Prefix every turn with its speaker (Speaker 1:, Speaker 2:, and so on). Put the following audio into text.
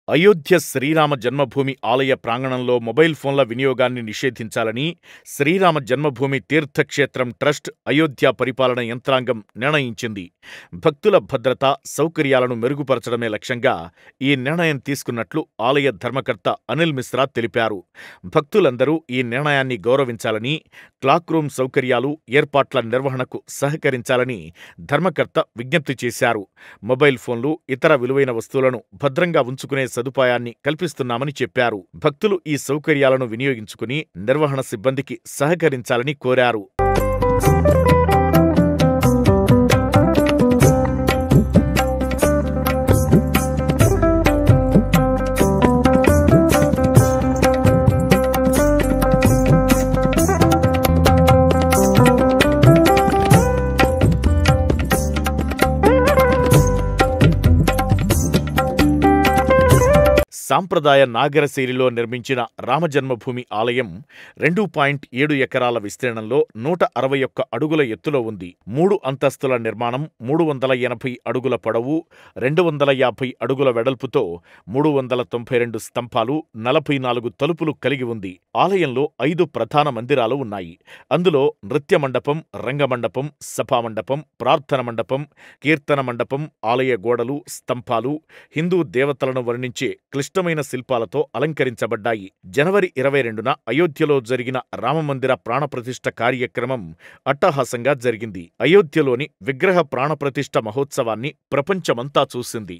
Speaker 1: అయోధ్య శ్రీరామ జన్మభూమి ఆలయ ప్రాంగణంలో మొబైల్ ఫోన్ల వినియోగాన్ని నిషేధించాలని శ్రీరామ జన్మభూమి తీర్థక్షేత్రం ట్రస్ట్ అయోధ్య పరిపాలన యంత్రాంగం నిర్ణయించింది. భక్తుల భద్రత, సౌకర్యాలను మెరుగుపరచడమే లక్ష్యంగా ఈ నిర్ణయం తీసుకున్నట్లు ఆలయ ధర్మకర్త అనిల్ మిశ్రా తెలిపారు. భక్తులందరూ ఈ నిర్ణయాన్ని గౌరవించాలని, క్లాక్ రూమ్ సౌకర్యాలు, ఏర్పాట్ల నిర్వహణకు సహకరించాలని ధర్మకర్త విజ్ఞప్తి చేశారు. మొబైల్ ఫోన్లు, ఇతర విలువైన వస్తువులను భద్రంగా ఉంచుకునే సదుపాయాన్ని కల్పిస్తున్నామని చెప్పారు. భక్తులు ఈ సౌకర్యాలను వినియోగించుకుని నిర్వహణ సిబ్బందికి సహకరించాలని కోరారు. సాంప్రదాయ నాగర శైలిలో నిర్మించిన రామజన్మభూమి ఆలయం 2.7 ఎకరాల విస్తీర్ణంలో 161 అడుగుల ఎత్తులో ఉంది. 3 అంతస్తుల నిర్మాణం, 380 అడుగుల పొడవు, 250 అడుగుల వెడల్పుతో 392 స్తంభాలు, 44 తలుపులు కలిగి ఉంది. ఆలయంలో 5 ప్రధాన మందిరాలు ఉన్నాయి. అందులో నృత్య మండపం, రంగమండపం, సభామండపం, ప్రార్థన మండపం, కీర్తన మండపం, ఆలయ గోడలు, స్తంభాలు హిందూ దేవతలను వర్ణించే క్లిష్టమైన శిల్పాలతో అలంకరించబడ్డాయి. జనవరి 22న అయోధ్యలో జరిగిన రామమందిర ప్రాణప్రతిష్ఠ కార్యక్రమం అట్టహాసంగా జరిగింది. అయోధ్యలోని విగ్రహ ప్రాణప్రతిష్ఠ మహోత్సవాన్ని ప్రపంచమంతా చూసింది.